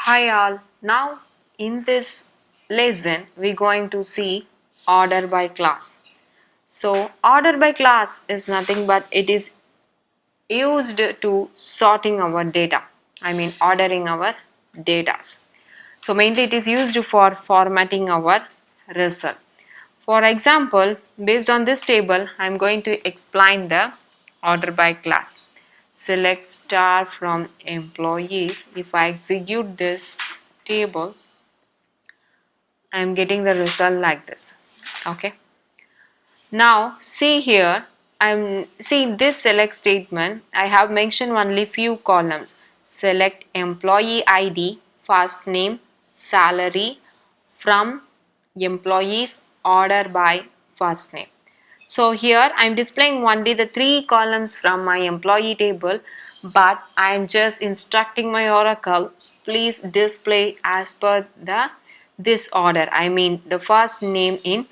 Hi all. Now in this lesson we're going to see order by class. So order by class is nothing but it is used to sorting our data. I mean ordering our data. So mainly it is used for formatting our result. For example, based on this table, I am going to explain the order by class. Select star from employees. If I execute this table, I am getting the result like this. Okay. Now see here, see this select statement. I have mentioned only few columns. Select employee ID, first name, salary, from employees, order by first name. So here I am displaying only the three columns from my employee table, but I am just instructing my Oracle, please display as per the this order. I mean the first name in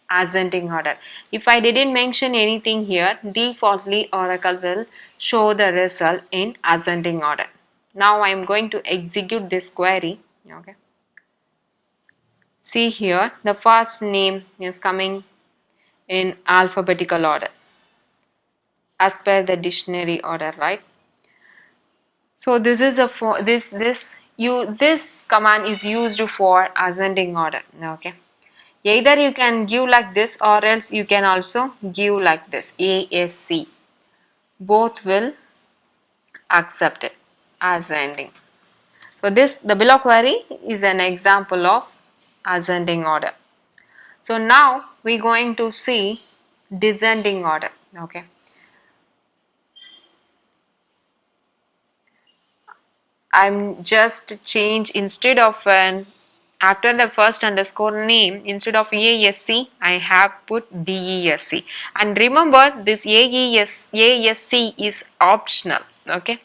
ascending order. If I didn't mention anything here, defaultly Oracle will show the result in ascending order. Now I am going to execute this query. Okay. See here, the first name is coming in alphabetical order as per the dictionary order, right? So this is a for this command is used for ascending order. Okay. Either you can give like this or else you can also give like this ASC. Both will accept it ascending. So the below query is an example of ascending order. So now we're going to see descending order. Okay. I'm just change instead of an after the first underscore name, instead of ASC I have put DESC, and remember this ASC is optional. Okay,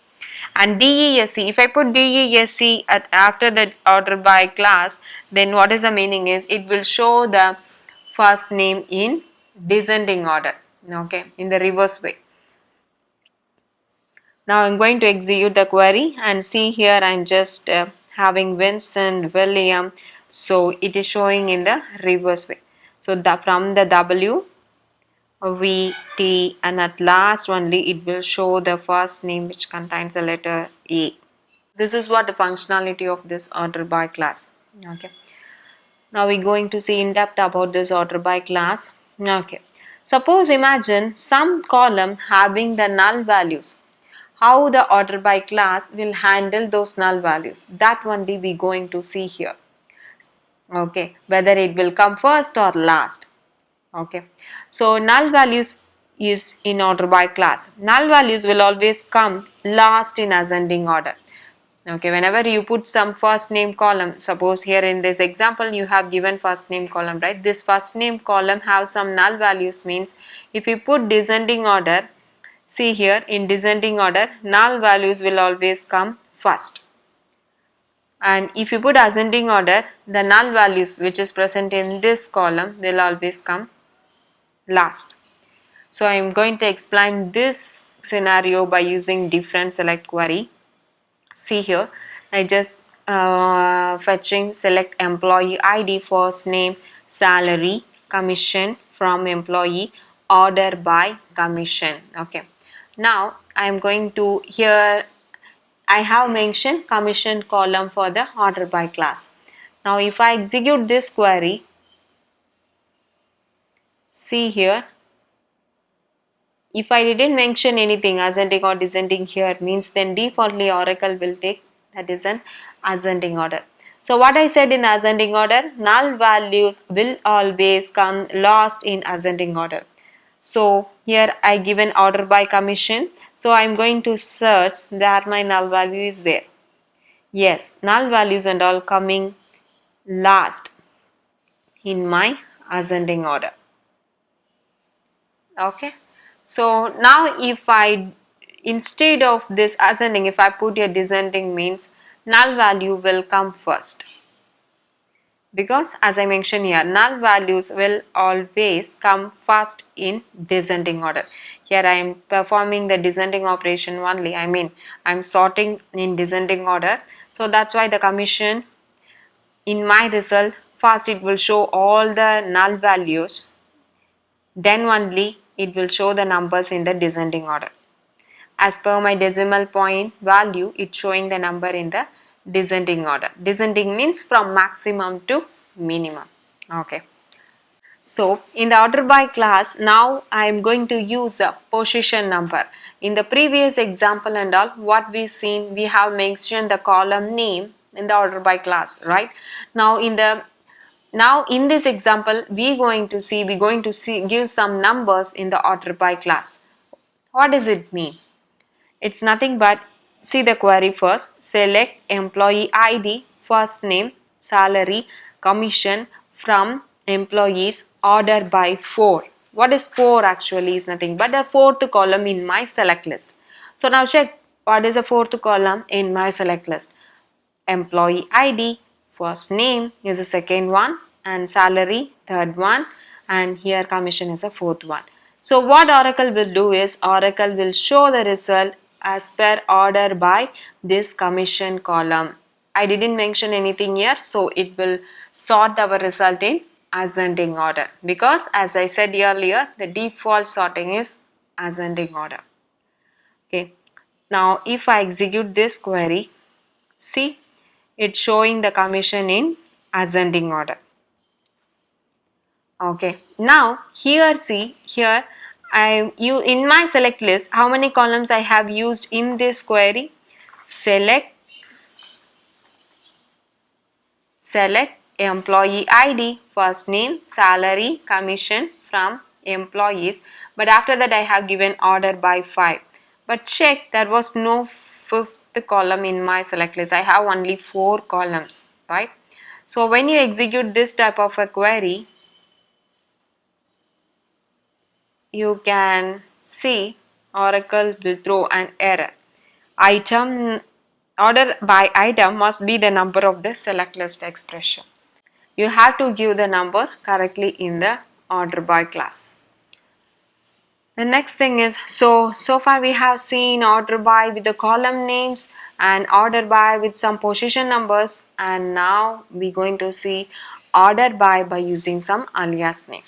and DESC, if I put DESC after the order by class, then what is the meaning is it will show the first name in descending order. Okay, in the reverse way. Now I'm going to execute the query and see here I'm just having Vincent, William, so it is showing in the reverse way. So from the W, V, T, and at last only it will show the first name which contains the letter A. This is what the functionality of this order by class. Okay. Now we're going to see in depth about this order by class. Okay. Suppose imagine some column having the null values. How the order by class will handle those null values, that only we going to see here. Okay, whether it will come first or last. Okay, so null values is in order by class. Null values will always come last in ascending order. Okay, whenever you put some first name column, suppose here in this example you have given first name column, right? This first name column have some null values, means if you put descending order, see here in descending order, null values will always come first. And if you put ascending order, the null values which is present in this column will always come last. So I am going to explain this scenario by using different select query. See here, I just fetching select employee ID, first name, salary, commission, from employee, order by commission. Okay. Now I am going to here I have mentioned commission column for the order by class. Now if I execute this query, see here, if I didn't mention anything ascending or descending here, means then defaultly Oracle will take that is an ascending order. So what I said in ascending order, null values will always come last in ascending order. So here I given order by commission. So I am going to search where my null value is there. Yes, null values and all coming last in my ascending order. Okay. So now if I instead of this ascending, if I put a descending, means null value will come first. because as I mentioned here, null values will always come first in descending order. Here I am performing the descending operation only, I mean I am sorting in descending order. So that's why the commission in my result, first it will show all the null values, then only it will show the numbers in the descending order. As per my decimal point value, it's showing the number in the descending order. Descending means from maximum to minimum. Okay. So in the order by class, now I am going to use a position number. In the previous example and all, what we seen, we have mentioned the column name in the order by class, right? Now in this example, we're going to see give some numbers in the order by class. What does it mean? It's nothing but, see the query first. Select employee ID, first name, salary, commission from employees, order by 4. What is 4 actually is nothing but the fourth column in my select list. So now check what is the fourth column in my select list. Employee ID, first name is the second one, and salary third one, and here commission is the fourth one. So what Oracle will do is Oracle will show the result as per order by this commission column. I didn't mention anything here, so it will sort our result in ascending order, because as I said earlier, the default sorting is ascending order. Okay, now if I execute this query, see, it's showing the commission in ascending order. Okay, now here, see here, in my select list, how many columns I have used in this query? Select employee ID, first name, salary, commission from employees, but after that I have given order by 5. But check, there was no fifth column in my select list. I have only 4 columns, right? So when you execute this type of a query, you can see Oracle will throw an error. Order by item must be the number of the select list expression. You have to give the number correctly in the order by class. The next thing is, so far we have seen order by with the column names and order by with some position numbers, and now we're going to see order by using some alias name.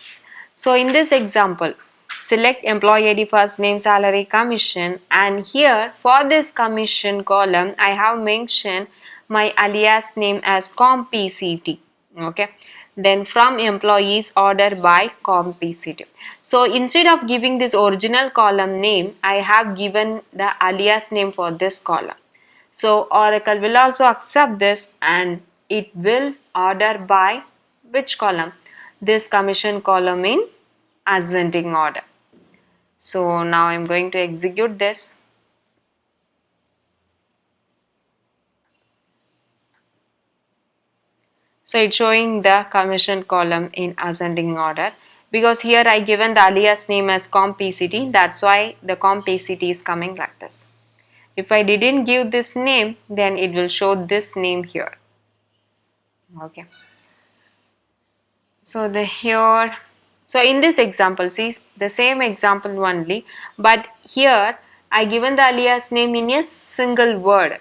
So in this example, select employee ID, first name, salary, commission, and here for this commission column I have mentioned my alias name as CompPCT. Okay, then from employees order by CompPCT. So instead of giving this original column name, I have given the alias name for this column. So Oracle will also accept this and it will order by which column? This commission column in ascending order. So now I am going to execute this. So it's showing the commission column in ascending order, because here I given the alias name as CompPCT, that's why the CompPCT is coming like this. If I didn't give this name, then it will show this name here. Okay. So in this example, see the same example only, but here I given the alias name in a single word.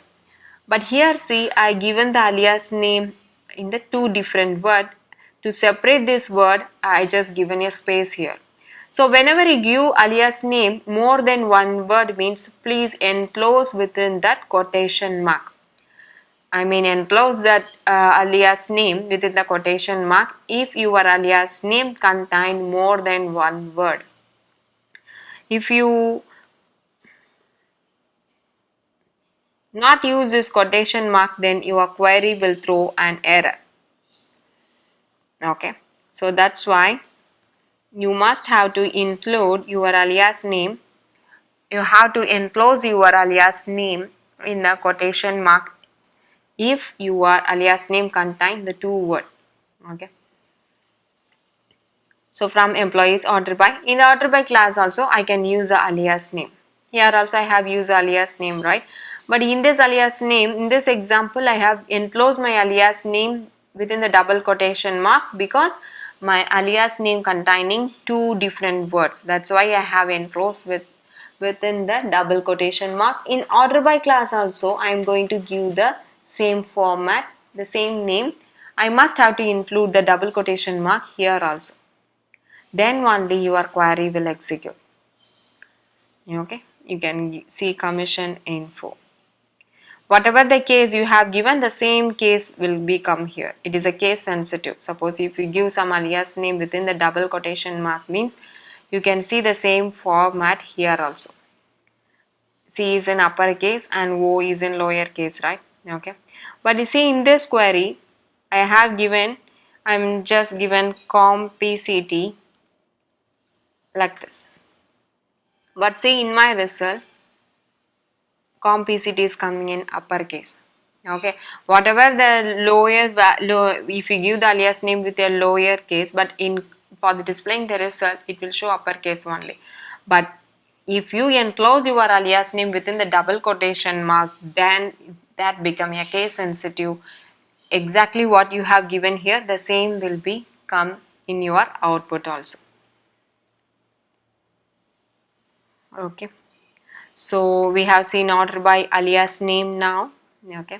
But here see, I given the alias name in the 2 different words. To separate this word, I just given a space here. So whenever you give alias name more than 1 word means please enclose within that quotation mark. I mean enclose that alias name within the quotation mark if your alias name contain more than 1 word. If you not use this quotation mark, then your query will throw an error. Okay, so that's why you must have to include your alias name. You have to enclose your alias name in the quotation mark if your alias name contain the 2 word. Okay, so from employees order by, in the order by class also I can use the alias name. Here also I have used alias name, right? But in this alias name, in this example, I have enclosed my alias name within the double quotation mark because my alias name containing two different words. That's why I have enclosed within the double quotation mark. In order by class also, I am going to give the same format, the same name. I must have to include the double quotation mark here also. Then only your query will execute. Okay, you can see commission info. Whatever the case you have given, the same case will become here. It is a case sensitive. Suppose if you give some alias name within the double quotation mark, means you can see the same format here also. C is in uppercase and O is in lower case, right? Okay. But you see in this query, I'm just given compct like this. But see in my result, compct is coming in uppercase. Okay, whatever the if you give the alias name with a lower case, but for the displaying the result, it will show uppercase only. But if you enclose your alias name within the double quotation mark, then that become a case sensitive. Exactly what you have given here, the same will be come in your output also. Okay. So we have seen order by alias name now. Okay.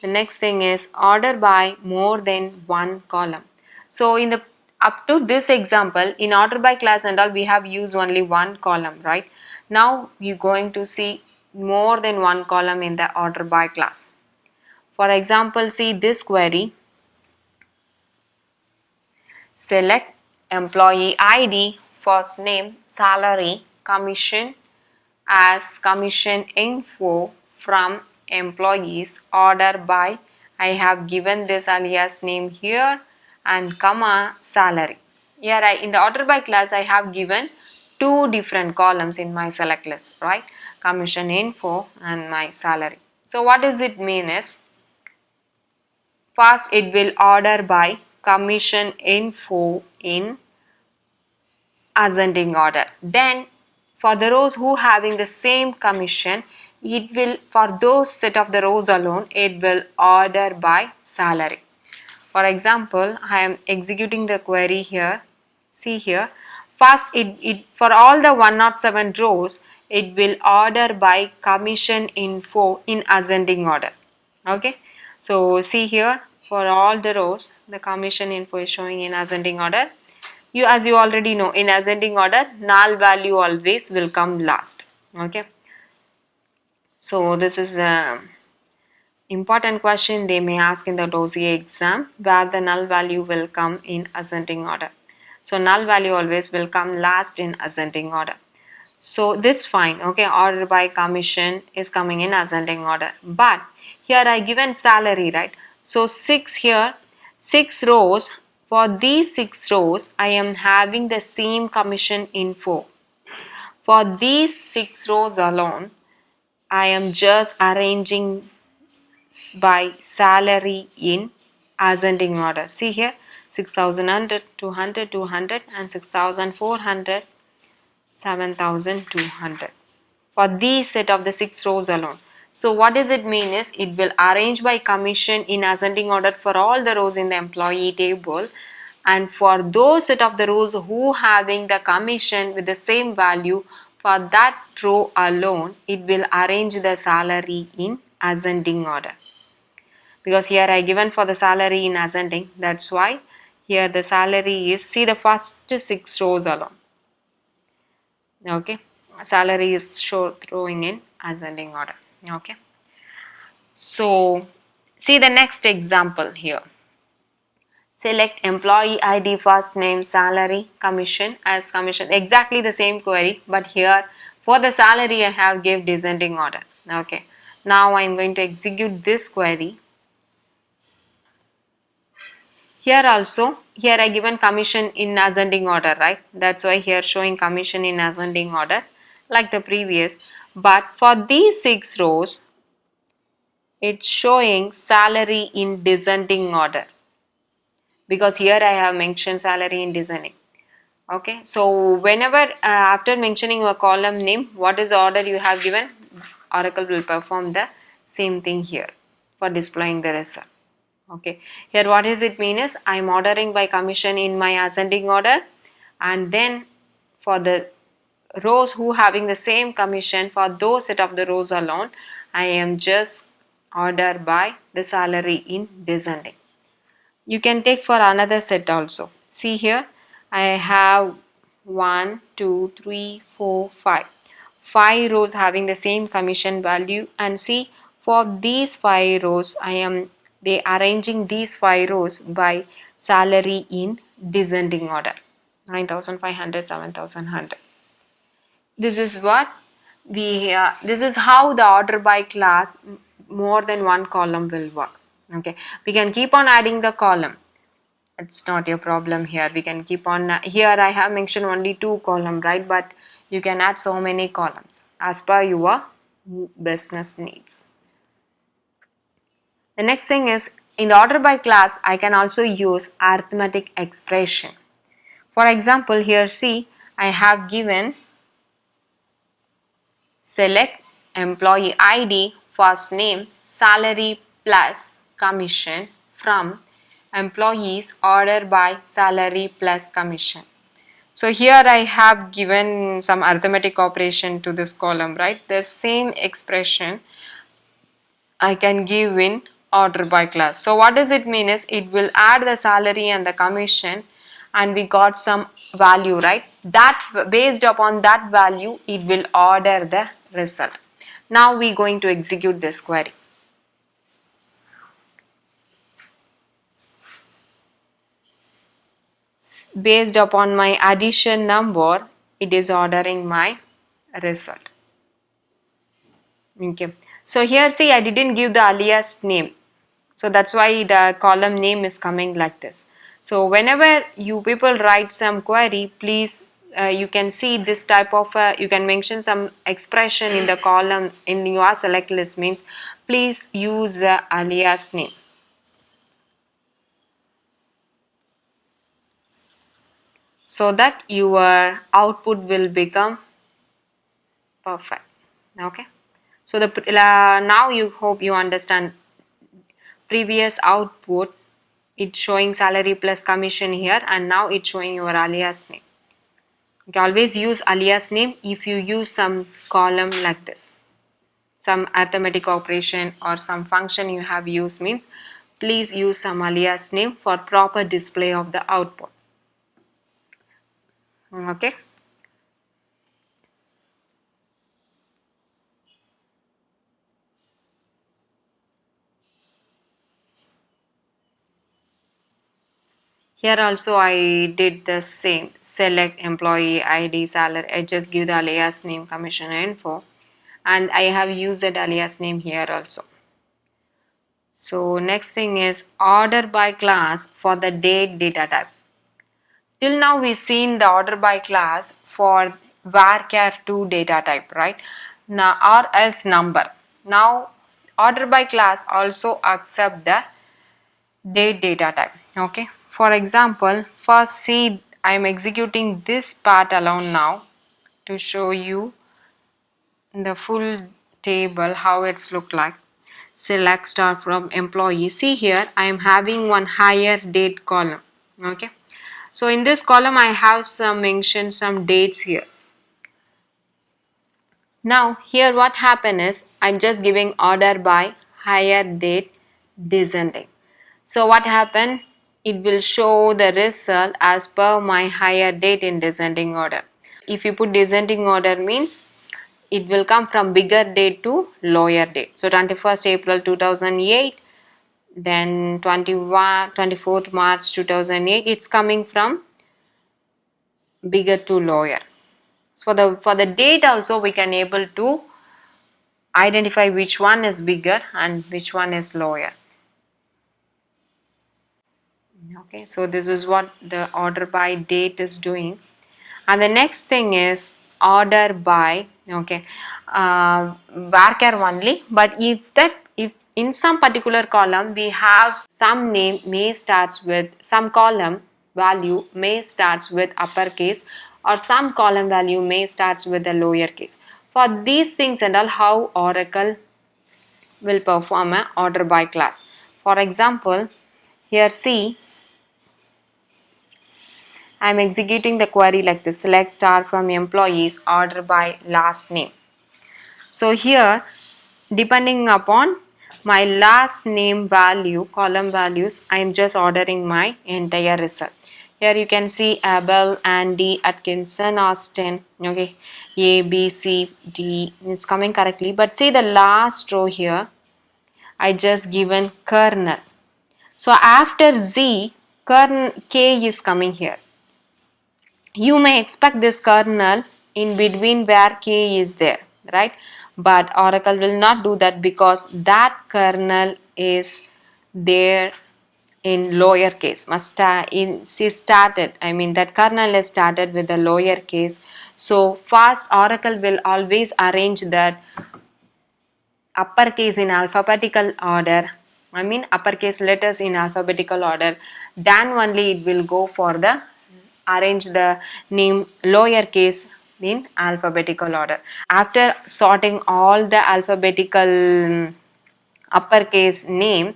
The next thing is order by more than one column. So in the up to this example, in order by class and all, we have used only one column, right? Now you're going to see more than one column in the order by class. For example, see this query. Select employee ID, first name, salary, commission as commission info from employees, order by, I have given this alias name here and comma salary. Here in the order by class I have given two different columns in my select list, right? Commission info and my salary. So what does it mean is, first it will order by commission info in ascending order. Then for the rows who having the same commission, it will, for those set of the rows alone, it will order by salary. For example, I am executing the query here. See here, first it for all the 107 rows, it will order by commission info in ascending order. Okay, so see here, for all the rows, the commission info is showing in ascending order. As you already know, in ascending order, null value always will come last. Okay, so this is a important question they may ask in the dossier exam, where the null value will come in ascending order. So null value always will come last in ascending order. So this fine. Okay, order by commission is coming in ascending order, but here I given salary, right? So 6 here, 6 rows. For these 6 rows, I am having the same commission info. For these 6 rows alone, I am just arranging by salary in ascending order. See here, 6,100, 200, 200 and 6,400, 7,200. For these set of the 6 rows alone. So what does it mean is, it will arrange by commission in ascending order for all the rows in the employee table, and for those set of the rows who having the commission with the same value, for that row alone it will arrange the salary in ascending order. Because here I given for the salary in ascending, that's why here the salary is, see the first 6 rows alone. Okay, salary is throwing in ascending order. Okay, so see the next example here. Select employee ID, first name, salary, commission as commission. Exactly the same query, but here for the salary I have gave descending order. Okay, now I am going to execute this query. Here also, here I given commission in ascending order, right? That's why here showing commission in ascending order like the previous. But for these 6 rows, it's showing salary in descending order, because here I have mentioned salary in descending. Okay, so whenever after mentioning your column name, what is the order you have given, Oracle will perform the same thing here for displaying the result. Okay, here what does it mean is I am ordering by commission in my ascending order, and then for the rows who having the same commission, for those set of the rows alone, I am just order by the salary in descending. You can take for another set also. See here, I have 1, 2, 3, 4, 5. 5 rows having the same commission value, and see for these 5 rows I am arranging these 5 rows by salary in descending order. 9,500, 7,100. This is what we this is how the order by class more than one column will work. Okay, we can keep on adding the column. It's not your problem here. We can keep on here. I have mentioned only 2 column, right? But you can add so many columns as per your business needs. The next thing is, in the order by class I can also use arithmetic expression. For example, here see, I have given select employee ID, first name, salary plus commission from employees order by salary plus commission. So here I have given some arithmetic operation to this column, right? The same expression I can give in order by class. So what does it mean is it will add the salary and the commission, and we got some value, right? That based upon that value it will order the result. Now we going to execute this query. Based upon my addition number, it is ordering my result. Okay, so here see, I didn't give the alias name, so that's why the column name is coming like this. So whenever you people write some query, please you can see this type of you can mention some expression in the column in your select list, means please use the alias name, so that your output will become perfect. Okay, so the now you hope you understand previous output. It's showing salary plus commission here, and now it's showing your alias name. You always use alias name if you use some column like this, some arithmetic operation or some function you have used, means please use some alias name for proper display of the output. Okay. Here also I did the same. Select employee ID, salary. I just give the alias name, commission info, and I have used that alias name here also. So next thing is order by class for the date data type. Till now we seen the order by class for varchar2 data type, right? Now or else number. Now order by class also accept the date data type. Okay. For example, first see, I am executing this part alone now to show you the full table how it's look like. Select star from employee. See here I am having one higher date column. Okay, so in this column I have some mention some dates here. Now here what happen is I'm just giving order by higher date descending. So what happened, it will show the result as per my higher date in descending order. If you put descending order, means it will come from bigger date to lower date. So 21st April 2008, then 24th March 2008, it's coming from bigger to lower. So for the date also we can able to identify which one is bigger and which one is lower. Okay, so this is what the order by date is doing. And the next thing is order by, okay, varchar only. But if in some particular column we have some name may starts with some column value may starts with uppercase, or some column value may starts with the lowercase. For these things and all, how Oracle will perform a order by class. For example, here see, I am executing the query like this: select star from employees, order by last name. So here, depending upon my last name value, column values, I am just ordering my entire result. Here you can see Abel, Andy, Atkinson, Austin, okay, A, B, C, D, it's coming correctly. But see the last row here, I just given kernel. So after Z, K is coming here. You may expect this kernel in between where K is there, right? But Oracle will not do that because that kernel is there in lower case. That kernel is started with the lower case. So first Oracle will always arrange that uppercase in alphabetical order, uppercase letters in alphabetical order, then only it will go for the arrange the name lowercase in alphabetical order. After sorting all the alphabetical uppercase name,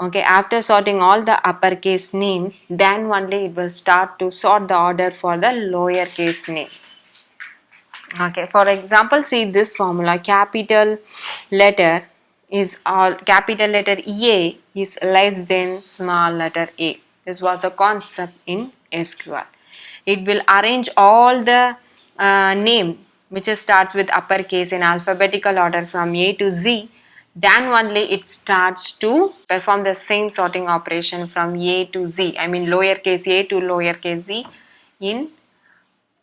okay, after sorting all the uppercase name, then only it will start to sort the order for the lowercase names. Okay, for example, see this formula: capital letter A is less than small letter a. This was a concept in SQL. It will arrange all the name which starts with uppercase in alphabetical order from A to Z. Then only it starts to perform the same sorting operation from A to Z. Lowercase a to lowercase z in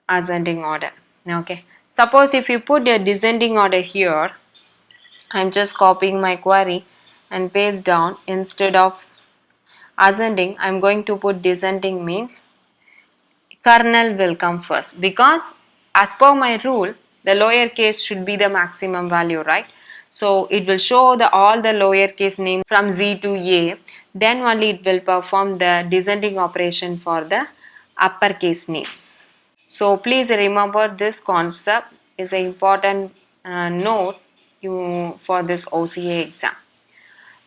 ascending order. Okay. Suppose if you put a descending order here, I'm just copying my query and paste down. Instead of ascending, I'm going to put descending, means kernel will come first, because as per my rule, the lower case should be the maximum value, right? So it will show all the lower case name from Z to A, then only it will perform the descending operation for the uppercase names. So please remember, this concept is an important note for this OCA exam.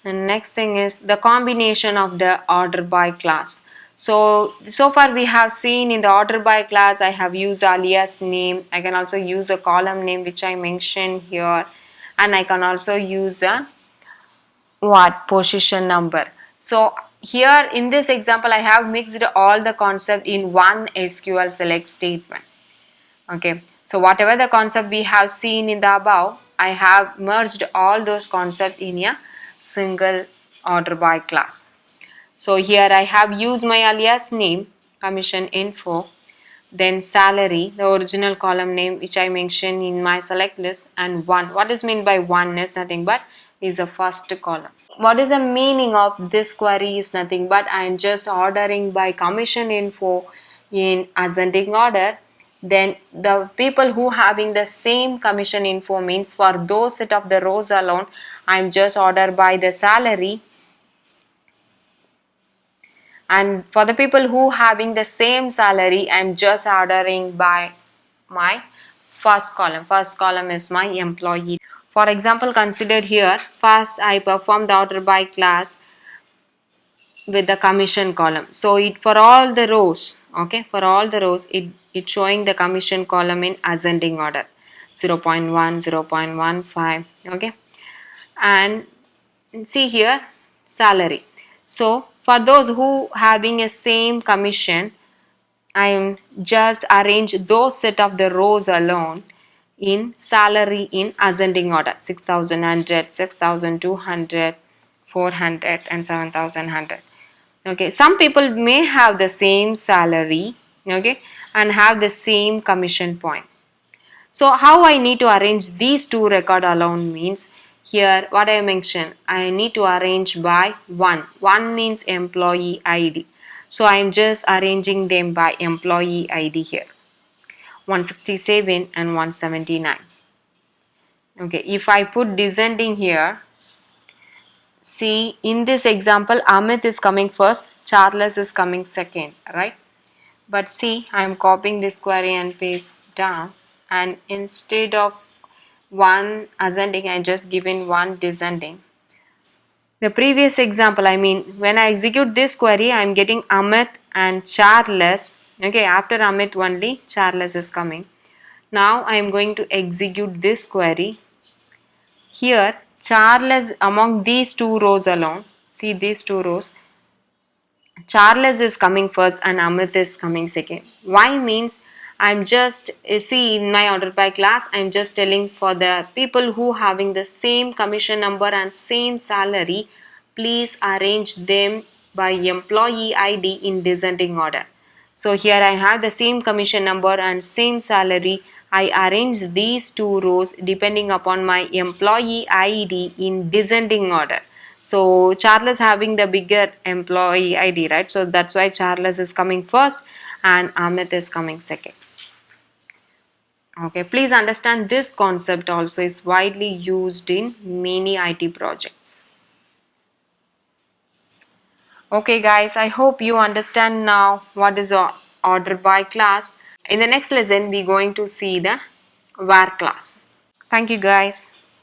And next thing is the combination of the order by class. So far we have seen in the order by class, I have used alias name. I can also use a column name which I mentioned here, and I can also use a position number. So here in this example, I have mixed all the concept in one SQL select statement. Okay, so whatever the concept we have seen in the above, I have merged all those concepts in a single order by class. So here I have used my alias name, commission info, then salary, the original column name which I mentioned in my select list, and one. What is meant by one is nothing but is a first column. What is the meaning of this query is nothing but I am just ordering by commission info in ascending order. Then the people who having the same commission info, means for those set of the rows alone, I am just order by the salary. And for the people who having the same salary, I am just ordering by my first column. First column is my employee. For example, considered here, first I perform the order by class with the commission column. So it for all the rows, okay, for all the rows, it's showing the commission column in ascending order, 0.1, 0.15, okay. And see here, salary. So for those who having a same commission, I am just arrange those set of the rows alone in salary in ascending order, 6,100, 6,200, 400 and 7,100. Okay, some people may have the same salary, okay, and have the same commission point. So how I need to arrange these two record alone means, here what I mentioned, I need to arrange by one. One means employee ID. So I am just arranging them by employee ID here, 167 and 179. Okay, if I put descending here, see in this example Amit is coming first, Charles is coming second, right? But see, I am copying this query and paste down, and instead of one ascending, I just given one descending. The previous example, I mean, when I execute this query, I am getting Amit and Charles. Okay, after Amit only Charles is coming. Now I am going to execute this query. Here, Charles among these two rows alone. See these two rows. Charles is coming first and Amit is coming second. Why means I'm just see in my order by class I'm just telling for the people who having the same commission number and same salary, please arrange them by employee ID in descending order. So here I have the same commission number and same salary. I arrange these two rows depending upon my employee ID in descending order. So Charles having the bigger employee ID, right? So that's why Charles is coming first and Amit is coming second. Okay, please understand this concept also is widely used in many IT projects. Okay guys, I hope you understand now what is order by class. In the next lesson, we're going to see the var class. Thank you guys.